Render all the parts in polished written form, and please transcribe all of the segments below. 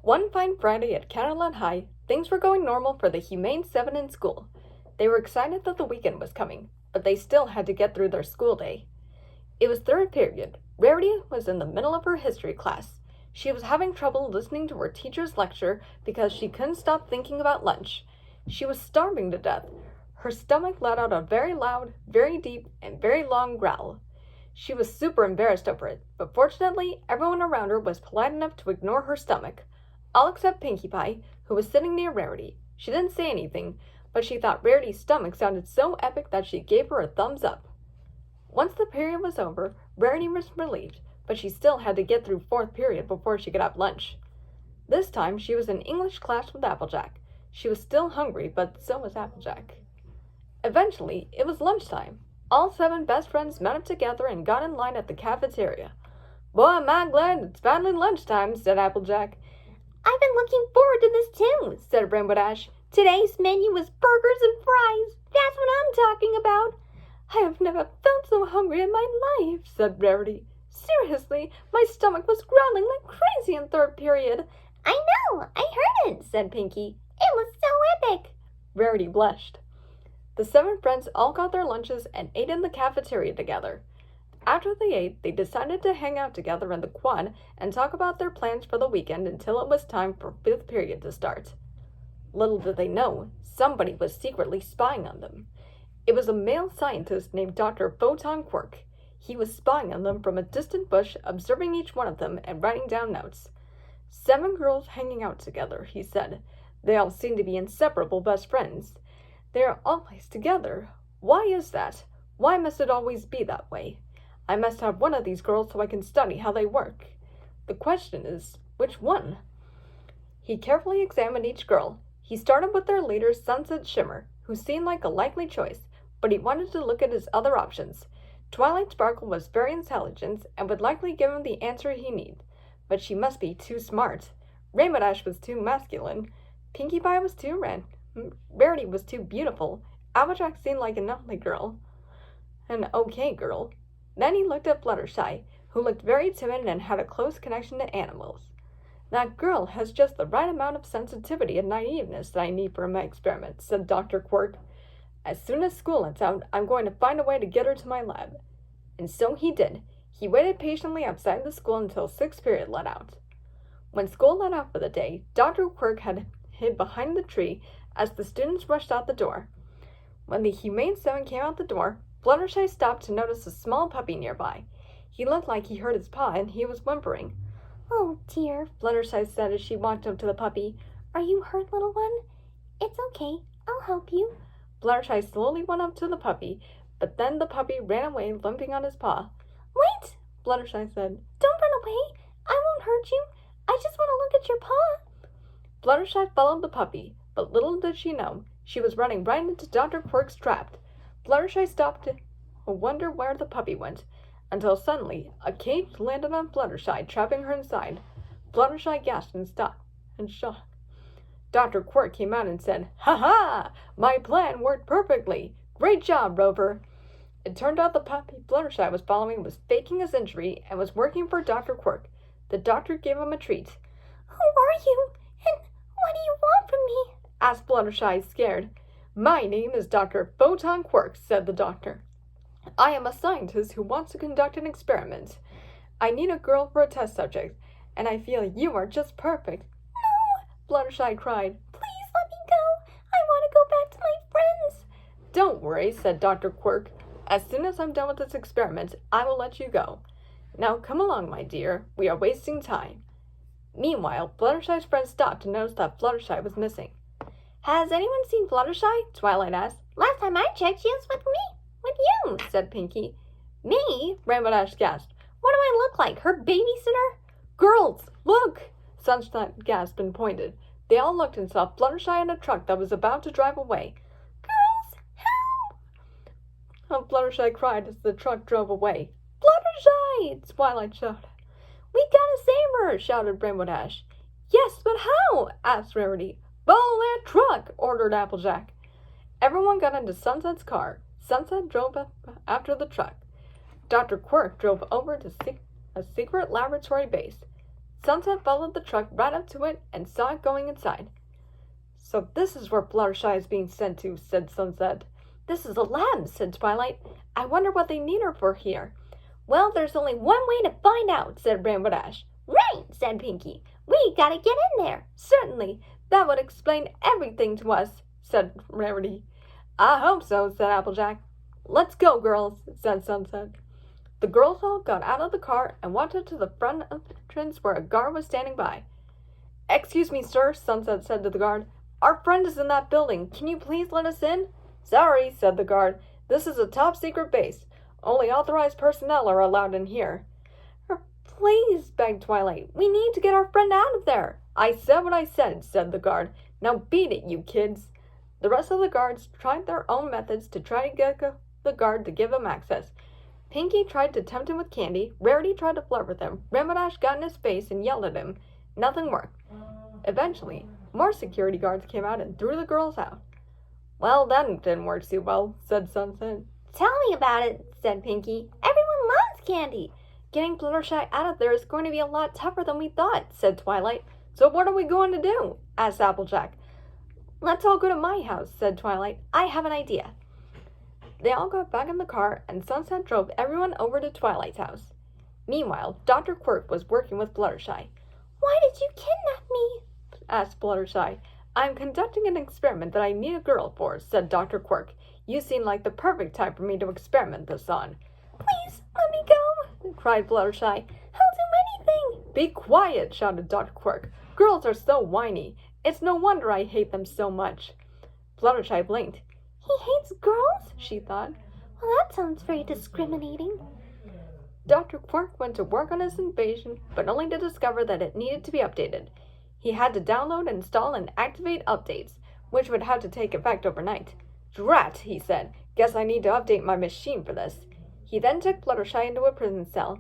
One fine Friday at Caroline High, things were going normal for the Humane Seven in school. They were excited that the weekend was coming, but they still had to get through their school day. It was third period. Rarity was in the middle of her history class. She was having trouble listening to her teacher's lecture because she couldn't stop thinking about lunch. She was starving to death. Her stomach let out a very loud, very deep, and very long growl. She was super embarrassed over it, but fortunately, everyone around her was polite enough to ignore her stomach. All except Pinkie Pie, who was sitting near Rarity. She didn't say anything, but she thought Rarity's stomach sounded so epic that she gave her a thumbs up. Once the period was over, Rarity was relieved, but she still had to get through fourth period before she could have lunch. This time, she was in English class with Applejack. She was still hungry, but so was Applejack. Eventually, it was lunchtime. All seven best friends met up together and got in line at the cafeteria. "Boy, am I glad it's finally lunchtime," said Applejack. "I've been looking forward to this too," said Rainbow Dash. "Today's menu was burgers and fries. That's what I'm talking about." "I have never felt so hungry in my life," said Rarity. "Seriously, my stomach was growling like crazy in third period." "I know, I heard it," said Pinkie. "It was so epic." Rarity blushed. The seven friends all got their lunches and ate in the cafeteria together. After they ate, they decided to hang out together in the quad and talk about their plans for the weekend until it was time for fifth period to start. Little did they know, somebody was secretly spying on them. It was a male scientist named Dr. Photon Quirk. He was spying on them from a distant bush, observing each one of them and writing down notes. "Seven girls hanging out together," he said. "They all seem to be inseparable best friends. They are always together. Why is that? Why must it always be that way? I must have one of these girls so I can study how they work. The question is, which one?" He carefully examined each girl. He started with their leader, Sunset Shimmer, who seemed like a likely choice, but he wanted to look at his other options. Twilight Sparkle was very intelligent and would likely give him the answer he needed, but she must be too smart. Rainbow Dash was too masculine. Pinkie Pie was too red. Rarity was too beautiful. Applejack seemed like an ugly girl. An okay girl. Then he looked at Fluttershy, who looked very timid and had a close connection to animals. "That girl has just the right amount of sensitivity and naiveness that I need for my experiment," said Dr. Quirk. "As soon as school lets out, I'm going to find a way to get her to my lab." And so he did. He waited patiently outside the school until sixth period let out. When school let out for the day, Dr. Quirk had hid behind the tree as the students rushed out the door. When the Humane Seven came out the door, Fluttershy stopped to notice a small puppy nearby. He looked like he hurt his paw and he was whimpering. "Oh dear," Fluttershy said as she walked up to the puppy. "Are you hurt, little one?" "It's okay, I'll help you." Fluttershy slowly went up to the puppy, but then the puppy ran away, limping on his paw. "Wait," Fluttershy said. "Don't run away. I won't hurt you. I just want to look at your paw." Fluttershy followed the puppy, but little did she know, she was running right into Dr. Quirk's trap. Fluttershy stopped to wonder where the puppy went, until suddenly a cage landed on Fluttershy, trapping her inside. Fluttershy gasped and stopped in shock. Dr. Quirk came out and said, "Ha ha! My plan worked perfectly! Great job, Rover!" It turned out the puppy Fluttershy was following was faking his injury and was working for Dr. Quirk. The doctor gave him a treat. "Who are you? And what do you want from me?" asked Fluttershy, scared. "My name is Dr. Photon Quirk," said the doctor. "I am a scientist who wants to conduct an experiment. I need a girl for a test subject, and I feel you are just perfect." "No!" Fluttershy cried. "Please let me go. I want to go back to my friends." "Don't worry," said Dr. Quirk. "As soon as I'm done with this experiment, I will let you go. Now come along, my dear. We are wasting time." Meanwhile, Fluttershy's friends stopped to notice that Fluttershy was missing. "Has anyone seen Fluttershy?" Twilight asked. "Last time I checked, she was with me. With you," said Pinkie. "Me?" Rainbow Dash gasped. "What do I look like, her babysitter?" "Girls, look!" Sunshine gasped and pointed. They all looked and saw Fluttershy in a truck that was about to drive away. "Girls, help!" Fluttershy cried as the truck drove away. "Fluttershy!" Twilight shouted. "We gotta save her!" shouted Rainbow Dash. "Yes, but how?" asked Rarity. "Follow that truck!" ordered Applejack. Everyone got into Sunset's car. Sunset drove up after the truck. Dr. Quirk drove over to a secret laboratory base. Sunset followed the truck right up to it and saw it going inside. "So this is where Fluttershy is being sent to," said Sunset. "This is a lab," said Twilight. "I wonder what they need her for here." "Well, there's only one way to find out," said Rainbow Dash. "Right," said Pinkie. "We gotta get in there." "Certainly. That would explain everything to us," said Rarity. "I hope so," said Applejack. "Let's go, girls," said Sunset. The girls all got out of the car and walked up to the front entrance where a guard was standing by. "Excuse me, sir," Sunset said to the guard. "Our friend is in that building. Can you please let us in?" "Sorry," said the guard. "This is a top-secret base. Only authorized personnel are allowed in here." "Please," begged Twilight. "We need to get our friend out of there." "I said what I said," said the guard. "Now beat it, you kids." The rest of the guards tried their own methods to try to get the guard to give him access. Pinkie tried to tempt him with candy. Rarity tried to flirt with him. Rainbow Dash got in his face and yelled at him. Nothing worked. Eventually, more security guards came out and threw the girls out. "Well, that didn't work too well," said Sunset. "Tell me about it," said Pinkie. "Everyone loves candy." "Getting Fluttershy out of there is going to be a lot tougher than we thought," said Twilight. "So what are we going to do?" asked Applejack. "Let's all go to my house," said Twilight. "I have an idea." They all got back in the car, and Sunset drove everyone over to Twilight's house. Meanwhile, Dr. Quirk was working with Fluttershy. "Why did you kidnap me?" asked Fluttershy. "I'm conducting an experiment that I need a girl for," said Dr. Quirk. "You seem like the perfect type for me to experiment this on." "Please, let me go," cried Fluttershy. "I'll do anything." "Be quiet," shouted Dr. Quirk. "Girls are so whiny. It's no wonder I hate them so much." Fluttershy blinked. "He hates girls?" she thought. "Well, that sounds very discriminating." Dr. Quirk went to work on his invasion, but only to discover that it needed to be updated. He had to download, install, and activate updates, which would have to take effect overnight. "Drat," he said. "Guess I need to update my machine for this." He then took Fluttershy into a prison cell.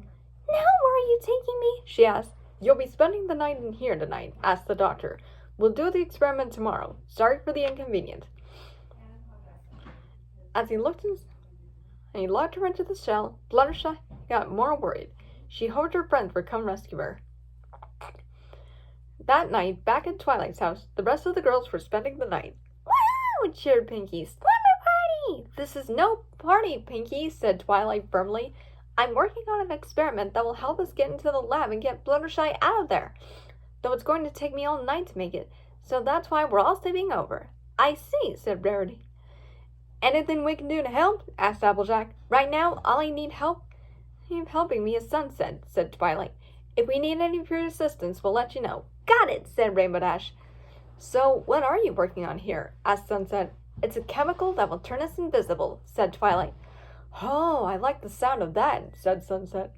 "Now where are you taking me?" she asked. "You'll be spending the night in here tonight," asked the doctor. "We'll do the experiment tomorrow. Sorry for the inconvenience." As he looked and he locked her into the cell, Fluttershy got more worried. She hoped her friends would come rescue her. That night, back at Twilight's house, the rest of the girls were spending the night. "Woo!" cheered Pinkie. "Slumber party!" "This is no party, Pinkie," said Twilight firmly. "I'm working on an experiment that will help us get into the lab and get Fluttershy out of there. Though it's going to take me all night to make it, so that's why we're all sleeping over." "I see," said Rarity. "Anything we can do to help?" asked Applejack. "Right now, all I need helping me is Sunset," said Twilight. "If we need any of your assistance, we'll let you know." "Got it," said Rainbow Dash. "So, what are you working on here?" asked Sunset. "It's a chemical that will turn us invisible," said Twilight. "Oh, I like the sound of that," said Sunset.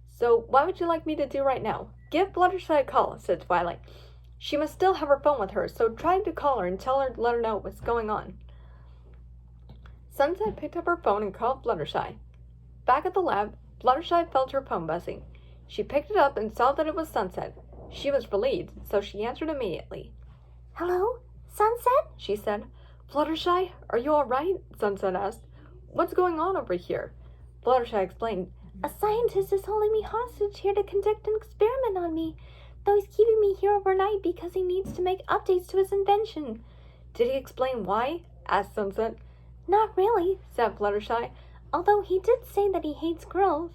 "So, what would you like me to do right now?" "Give Fluttershy a call," said Twilight. "She must still have her phone with her, so try to call her and let her know what's going on." Sunset picked up her phone and called Fluttershy. Back at the lab, Fluttershy felt her phone buzzing. She picked it up and saw that it was Sunset. She was relieved, so she answered immediately. "Hello? Sunset?" she said. "Fluttershy, are you all right?" Sunset asked. "What's going on over here?" Fluttershy explained. "A scientist is holding me hostage here to conduct an experiment on me, though he's keeping me here overnight because he needs to make updates to his invention." "Did he explain why?" asked Sunset. "Not really," said Fluttershy, "although he did say that he hates girls."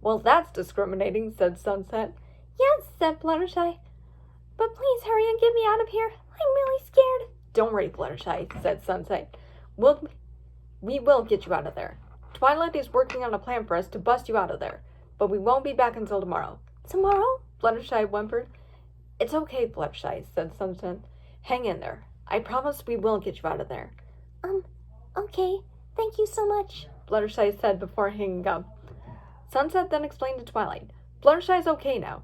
"Well, that's discriminating," said Sunset. "Yes," said Fluttershy, "but please hurry and get me out of here. I'm really scared." "Don't worry, Fluttershy," said Sunset. We will get you out of there. Twilight is working on a plan for us to bust you out of there, but we won't be back until tomorrow." "Tomorrow?" Fluttershy whimpered. "It's okay, Fluttershy," said Sunset. "Hang in there. I promise we will get you out of there." Okay. Thank you so much," Fluttershy said before hanging up. Sunset then explained to Twilight. "Fluttershy's okay now.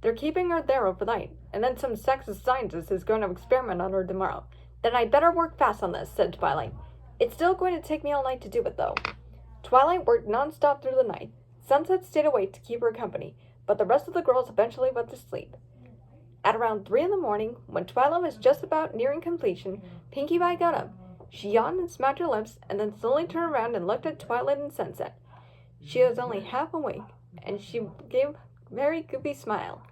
They're keeping her there overnight, and then some sexist scientist is going to experiment on her tomorrow. Then I'd better work fast on this," said Twilight. "It's still going to take me all night to do it, though." Twilight worked non-stop through the night. Sunset stayed awake to keep her company, but the rest of the girls eventually went to sleep. At around 3 in the morning, when Twilight was just about nearing completion, Pinkie Pie got up. She yawned and smacked her lips, and then slowly turned around and looked at Twilight and Sunset. She was only half awake, and she gave a very goofy smile.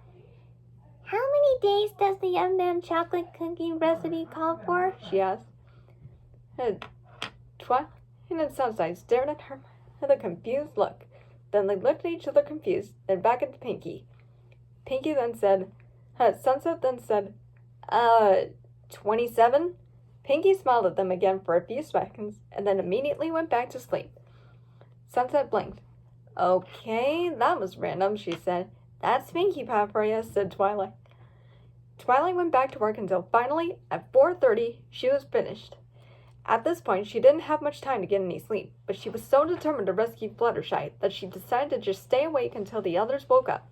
How many days does the young man chocolate cookie recipe call for? She asked. Twilight and Sunshine stared at her with a confused look. Then they looked at each other confused, then back at Pinkie. Pinkie then said, Sunset then said, 27? Pinkie smiled at them again for a few seconds, and then immediately went back to sleep. Sunset blinked. Okay, that was random, she said. That's Pinkie Pie for you, said Twilight. Twilight went back to work until finally, at 4:30, she was finished. At this point, she didn't have much time to get any sleep, but she was so determined to rescue Fluttershy that she decided to just stay awake until the others woke up.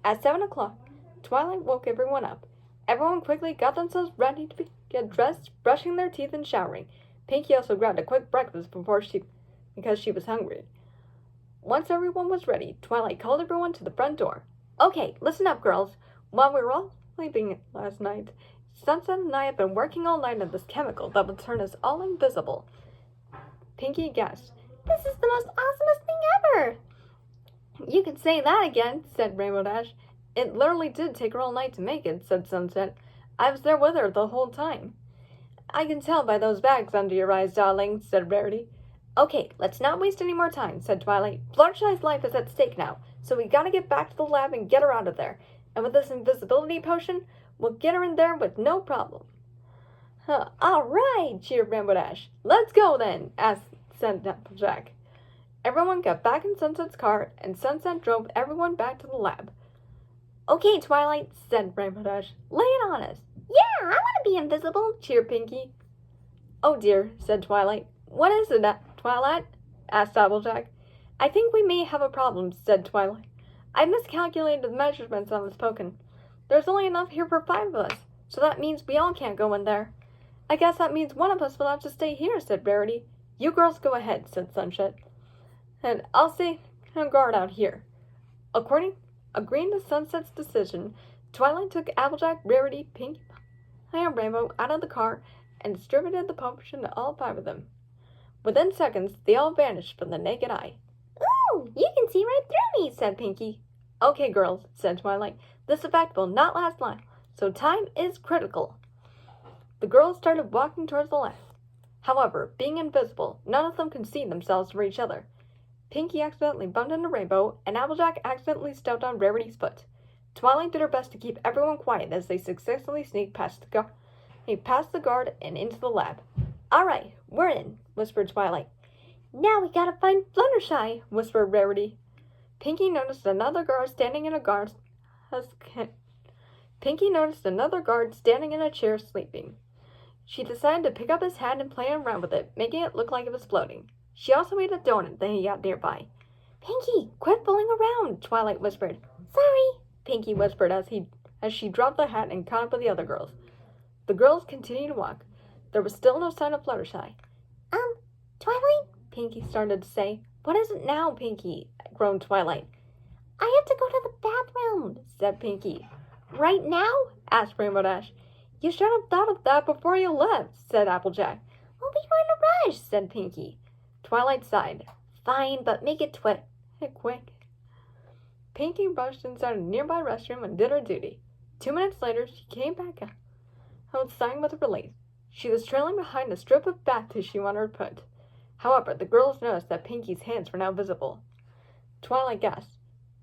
At 7 o'clock, Twilight woke everyone up. Everyone quickly got themselves ready to get dressed, brushing their teeth and showering. Pinkie also grabbed a quick breakfast because she was hungry. Once everyone was ready, Twilight called everyone to the front door. Okay, listen up, girls. While we were all sleeping last night, Sunset and I have been working all night on this chemical that will turn us all invisible. Pinkie gasped. This is the most awesomest thing ever! You can say that again, said Rainbow Dash. It literally did take her all night to make it, said Sunset. I was there with her the whole time. I can tell by those bags under your eyes, darling, said Rarity. Okay, let's not waste any more time, said Twilight. Fluttershy's life is at stake now, so we gotta get back to the lab and get her out of there. And with this invisibility potion, we'll get her in there with no problem. All right, cheered Rainbow Dash. Let's go then, said Applejack. Everyone got back in Sunset's car, and Sunset drove everyone back to the lab. Okay, Twilight, said Rainbow Dash. Lay it on us. Yeah, I want to be invisible, cheered Pinkie. Oh dear, said Twilight. What is it, Twilight? Asked Applejack. I think we may have a problem, said Twilight. I miscalculated the measurements on this potion. There's only enough here for 5 of us, so that means we all can't go in there. I guess that means one of us will have to stay here, said Rarity. You girls go ahead, said Sunset. And I'll stay on guard out here. Agreeing to Sunset's decision, Twilight took Applejack, Rarity, Pinkie Pie, and Rainbow out of the car and distributed the potion to all 5 of them. Within seconds, they all vanished from the naked eye. Ooh, you can see right through me, said Pinkie. Okay, girls, said Twilight. This effect will not last long, so time is critical. The girls started walking towards the lab. However, being invisible, none of them could see themselves or each other. Pinkie accidentally bumped into Rainbow, and Applejack accidentally stepped on Rarity's foot. Twilight did her best to keep everyone quiet as they successfully sneaked past the guard and into the lab. All right, we're in, whispered Twilight. Now we gotta find Fluttershy, whispered Rarity. Pinkie noticed another guard standing in a chair sleeping. She decided to pick up his hat and play around with it, making it look like it was floating. She also ate a donut that he got nearby. Pinkie, quit fooling around, Twilight whispered. Sorry, Pinkie whispered as she dropped the hat and caught up with the other girls. The girls continued to walk. There was still no sign of Fluttershy. Twilight? Pinkie started to say. What is it now, Pinkie? Groaned Twilight. I have to go to the bathroom, said Pinkie. Right now? Asked Rainbow Dash. You should have thought of that before you left, said Applejack. Well, we were in a rush, said Pinkie. Twilight sighed. Fine, but make it quick. Pinkie rushed inside a nearby restroom and did her duty. 2 minutes later, she came back outside with relief. She was trailing behind a strip of bath tissue on her foot. However, the girls noticed that Pinkie's hands were now visible. Twilight gasped.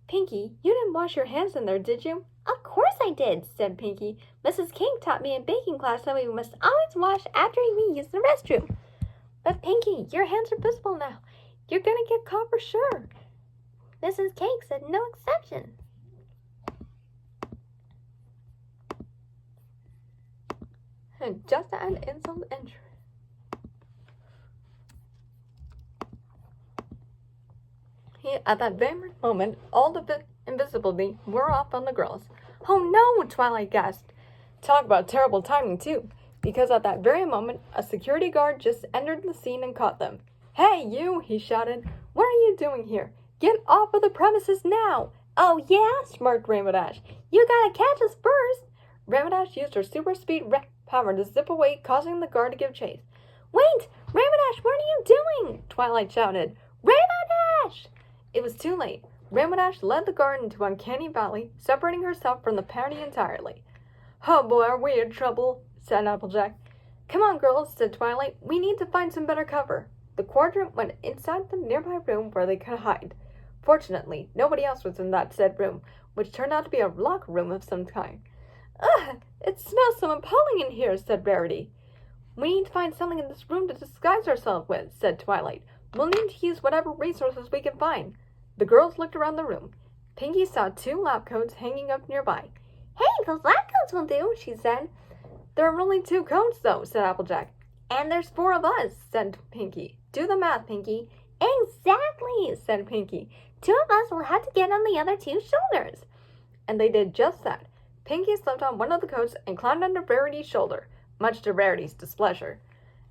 Pinkie, you didn't wash your hands in there, did you? Of course I did, said Pinkie. Mrs. King taught me in baking class that we must always wash after we use the restroom. But Pinkie, your hands are visible now. You're gonna get caught for sure. Mrs. Cake said no exception. And just to add insult to injury, at that very moment, all the invisibility wore off on the girls. Oh no, Twilight gasped. Talk about terrible timing, too, because at that very moment, a security guard just entered the scene and caught them. Hey, you, he shouted. What are you doing here? Get off of the premises now! Oh, yeah? Smirked Rainbow Dash. You gotta catch us first! Rainbow Dash used her super speed power to zip away, causing the guard to give chase. Wait! Rainbow Dash, what are you doing? Twilight shouted. Rainbow Dash! It was too late. Rainbow led the garden to Uncanny Valley, separating herself from the party entirely. "Oh boy, are we in trouble," said Applejack. "Come on, girls," said Twilight. "We need to find some better cover." The quadrant went inside the nearby room where they could hide. Fortunately, nobody else was in that said room, which turned out to be a locker room of some kind. "Ugh, it smells so appalling in here," said Rarity. "We need to find something in this room to disguise ourselves with," said Twilight. "We'll need to use whatever resources we can find." The girls looked around the room. Pinkie saw 2 lab coats hanging up nearby. "Hey, those lab coats will do," she said. "There are only 2 coats, though," said Applejack. "And there's 4 of us," said Pinkie. "Do the math, Pinkie." "Exactly," said Pinkie. "2 of us will have to get on the other 2 shoulders." And they did just that. Pinkie slipped on one of the coats and climbed onto Rarity's shoulder, much to Rarity's displeasure.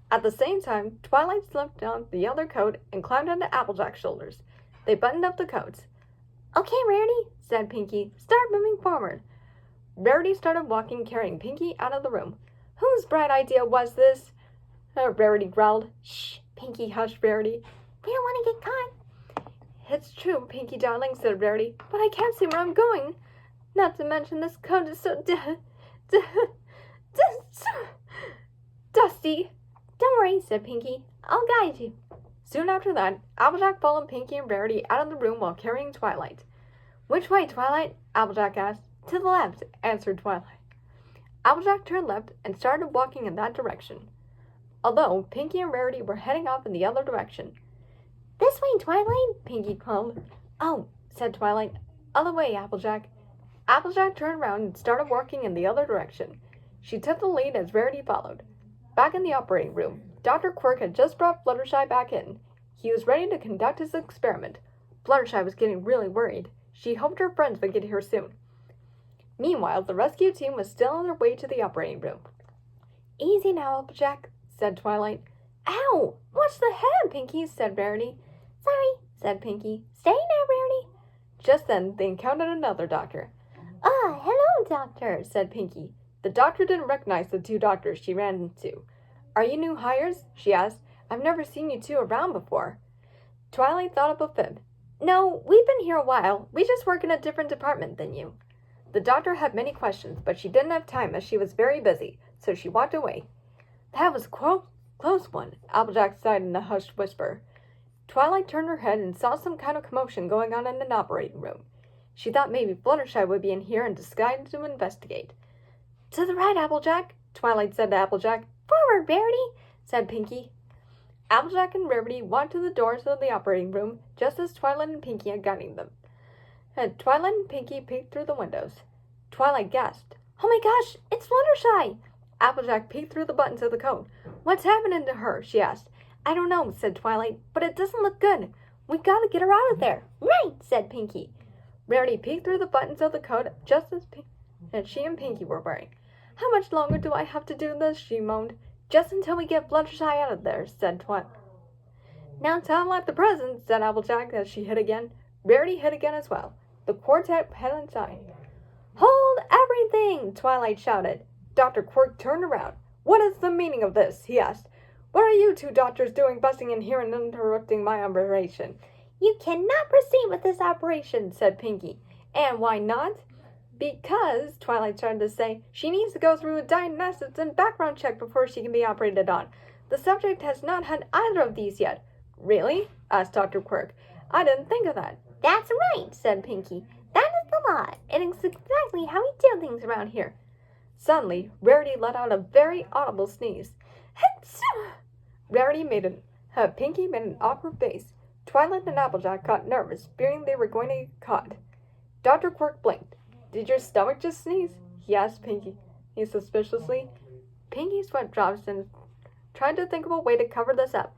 At the same time, Twilight slipped on the other coat and climbed onto Applejack's shoulders. They buttoned up the coats. "Okay, Rarity," said Pinkie. "Start moving forward." Rarity started walking, carrying Pinkie out of the room. "Whose bright idea was this?" Rarity growled. "Shh, Pinkie hushed Rarity. "We don't want to get caught." "It's true, Pinkie darling," said Rarity, "but I can't see where I'm going. Not to mention this coat is so dusty." "Don't worry," said Pinkie. "I'll guide you." Soon after that, Applejack followed Pinkie and Rarity out of the room while carrying Twilight. "Which way, Twilight?" Applejack asked. "To the left," answered Twilight. Applejack turned left and started walking in that direction, although Pinkie and Rarity were heading off in the other direction. "This way, Twilight," Pinkie called. "Oh," said Twilight. "Other way, Applejack." Applejack turned around and started walking in the other direction. She took the lead as Rarity followed. Back in the operating room, Dr. Quirk had just brought Fluttershy back in. He was ready to conduct his experiment. Fluttershy was getting really worried. She hoped her friends would get here soon. Meanwhile, the rescue team was still on their way to the operating room. "Easy now, Applejack," said Twilight. "Ow! Watch the head, Pinkie," said Rarity. "Sorry," said Pinkie. "Steady now, Rarity." Just then, they encountered another doctor. Hello, Doctor," said Pinkie. The doctor didn't recognize the 2 doctors she ran into. "Are you new hires?" she asked. "I've never seen you 2 around before." Twilight thought of a fib. "No, we've been here a while. We just work in a different department than you." The doctor had many questions, but she didn't have time as she was very busy, so she walked away. "That was a close one," Applejack sighed in a hushed whisper. Twilight turned her head and saw some kind of commotion going on in an operating room. She thought maybe Fluttershy would be in here and disguised to investigate. "To the right, Applejack," Twilight said to Applejack. "Forward, Rarity," said Pinkie. Applejack and Rarity walked to the doors of the operating room, just as Twilight and Pinkie had guided them. Twilight and Pinkie peeked through the windows. Twilight gasped. "Oh my gosh, it's Fluttershy!" Applejack peeked through the buttons of the coat. "What's happening to her?" she asked. "I don't know," said Twilight, "but it doesn't look good. We gotta get her out of there." "Right," said Pinkie. Rarity peeked through the buttons of the coat just as she and Pinkie were wearing. "How much longer do I have to do this?" she moaned. "Just until we get Fluttershy out of there," said Twilight. "Now time like the present," said Applejack as she hit again. Rarity hit again as well. The quartet headed inside. "Hold everything!" Twilight shouted. Dr. Quirk turned around. "What is the meaning of this?" he asked. "What are you 2 doctors doing busting in here and interrupting my operation?" "You cannot proceed with this operation," said Pinkie. "And why not?" "Because," Twilight started to say, "she needs to go through a diagnostics and background check before she can be operated on. The subject has not had either of these yet." "Really?" asked Dr. Quirk. "I didn't think of that." "That's right," said Pinkie. "That is the law. It is exactly how we do things around here." Suddenly, Rarity let out a very audible sneeze. Pinkie made an awkward face. Twilight and Applejack got nervous, fearing they were going to get caught. Dr. Quirk blinked. "Did your stomach just sneeze?" he asked Pinkie suspiciously. Pinkie sweat drops and tried to think of a way to cover this up.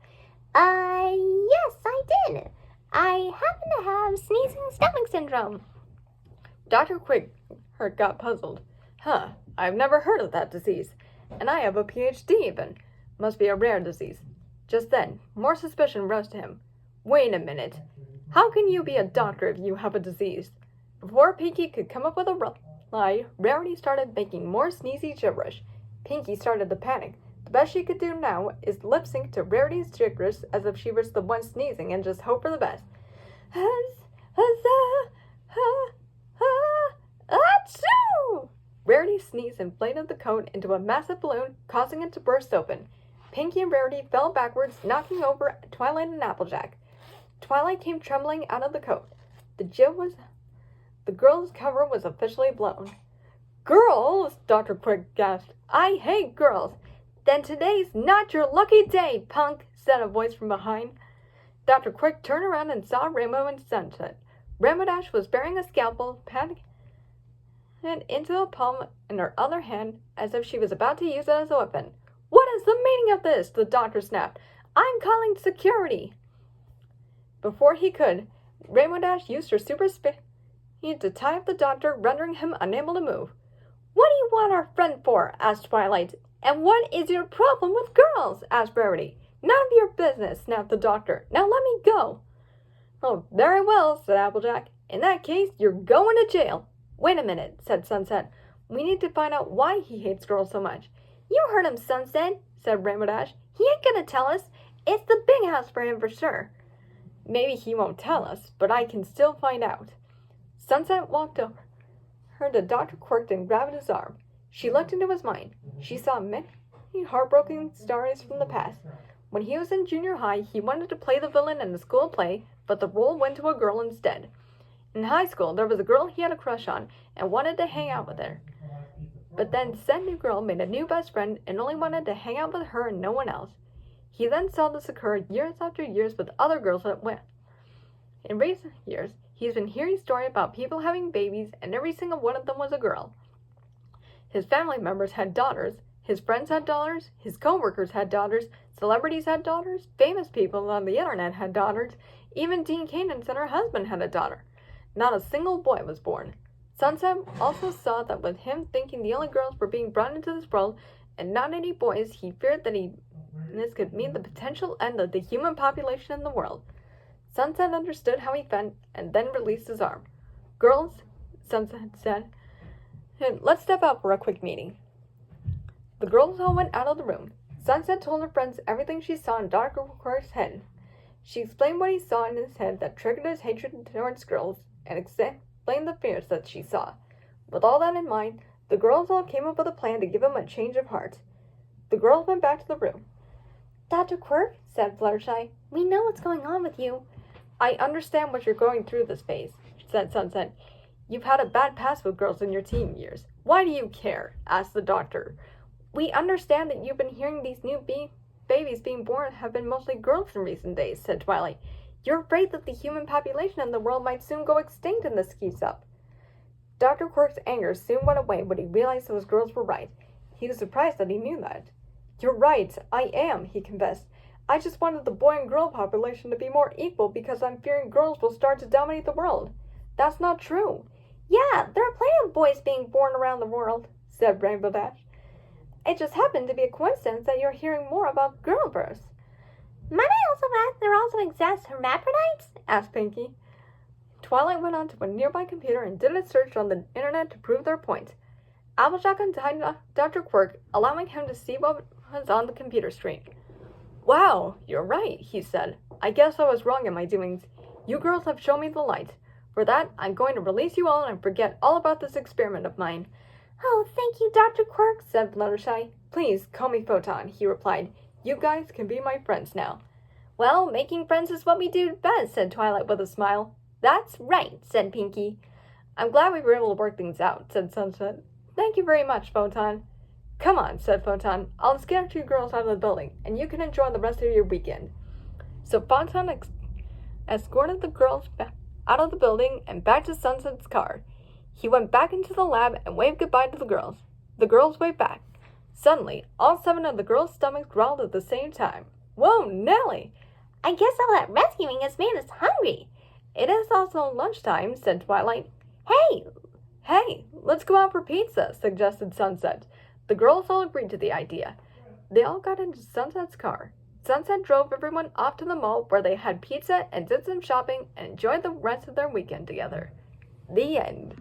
Yes, I did. I happen to have sneezing stomach syndrome." Dr. Quirk got puzzled. "Huh, I've never heard of that disease. And I have a PhD even. Must be a rare disease." Just then, more suspicion rose to him. "Wait a minute. How can you be a doctor if you have a disease?" Before Pinkie could come up with a reply, Rarity started making more sneezy gibberish. Pinkie started to panic. The best she could do now is lip sync to Rarity's gibberish as if she was the one sneezing and just hope for the best. Huzzah! Ha! Ha! Achoo! Rarity sneezed and inflated the coat into a massive balloon, causing it to burst open. Pinkie and Rarity fell backwards, knocking over Twilight and Applejack. Twilight came trembling out of the coat. The girl's cover was officially blown. Girls! Dr. Quick gasped. I hate girls! Then today's not your lucky day, punk, said a voice from behind. Dr. Quick turned around and saw Rainbow and Sunset. Rainbow Dash was bearing a scalpel, patting it into a palm in her other hand as if she was about to use it as a weapon. What is the meaning of this? The doctor snapped. I'm calling security. Before he could, Rainbow Dash used her super speed to tie up the doctor, rendering him unable to move. What do you want our friend for? Asked Twilight. And what is your problem with girls? Asked Rarity. None of your business, snapped the doctor. Now let me go. Oh, very well, said Applejack. In that case, you're going to jail. Wait a minute, said Sunset. We need to find out why he hates girls so much. You heard him, Sunset, said Rainbow Dash. He ain't gonna tell us. It's the big house for him for sure. Maybe he won't tell us, but I can still find out. Sunset walked over to Dr. Quirk and grabbed his arm. She looked into his mind. She saw many heartbroken stories from the past. When he was in junior high, he wanted to play the villain in the school play, but the role went to a girl instead. In high school, there was a girl he had a crush on and wanted to hang out with her. But then said new girl made a new best friend and only wanted to hang out with her and no one else. He then saw this occur years after years with other girls that went. In recent years, he's been hearing stories about people having babies, and every single one of them was a girl. His family members had daughters, his friends had daughters, his co-workers had daughters, celebrities had daughters, famous people on the internet had daughters, even Dean Canance and her husband had a daughter. Not a single boy was born. Sunset also saw that with him thinking the only girls were being brought into this world and not any boys, he feared that this could mean the potential end of the human population in the world. Sunset understood how he felt and then released his arm. Girls, Sunset said, let's step out for a quick meeting. The girls all went out of the room. Sunset told her friends everything she saw in Dr. Quirk's head. She explained what he saw in his head that triggered his hatred towards girls and explained the fears that she saw. With all that in mind, the girls all came up with a plan to give him a change of heart. The girls went back to the room. Dr. Quirk, said Fluttershy, we know what's going on with you. I understand what you're going through this phase, said Sunset. You've had a bad past with girls in your teen years. Why do you care? Asked the doctor. We understand that you've been hearing these new babies being born have been mostly girls in recent days, said Twilight. You're afraid that the human population in the world might soon go extinct and this keeps up. Dr. Quirk's anger soon went away when he realized those girls were right. He was surprised that he knew that. You're right, I am, he confessed. I just wanted the boy and girl population to be more equal because I'm fearing girls will start to dominate the world. That's not true. Yeah, there are plenty of boys being born around the world, said Rainbow Dash. It just happened to be a coincidence that you're hearing more about girl births. Might I also ask there also exist hermaphrodites? Asked Pinkie. Twilight went on to a nearby computer and did a search on the internet to prove their point. Applejack untied Dr. Quirk, allowing him to see what was on the computer screen. Wow, you're right, he said. I guess I was wrong in my doings. You girls have shown me the light. For that, I'm going to release you all and forget all about this experiment of mine. Oh, thank you, Dr. Quirk, said Fluttershy. Please, call me Photon, he replied. You guys can be my friends now. Well, making friends is what we do best, said Twilight with a smile. That's right, said Pinkie. I'm glad we were able to work things out, said Sunset. Thank you very much, Photon. Come on, said Photon. I'll escort you girls out of the building, and you can enjoy the rest of your weekend. So Photon escorted the girls out of the building and back to Sunset's car. He went back into the lab and waved goodbye to the girls. The girls waved back. Suddenly, all 7 of the girls' stomachs growled at the same time. Whoa, Nellie! I guess all that rescuing has made us hungry. It is also lunchtime, said Twilight. Hey, let's go out for pizza, suggested Sunset. The girls all agreed to the idea. They all got into Sunset's car. Sunset drove everyone off to the mall where they had pizza and did some shopping and enjoyed the rest of their weekend together. The end.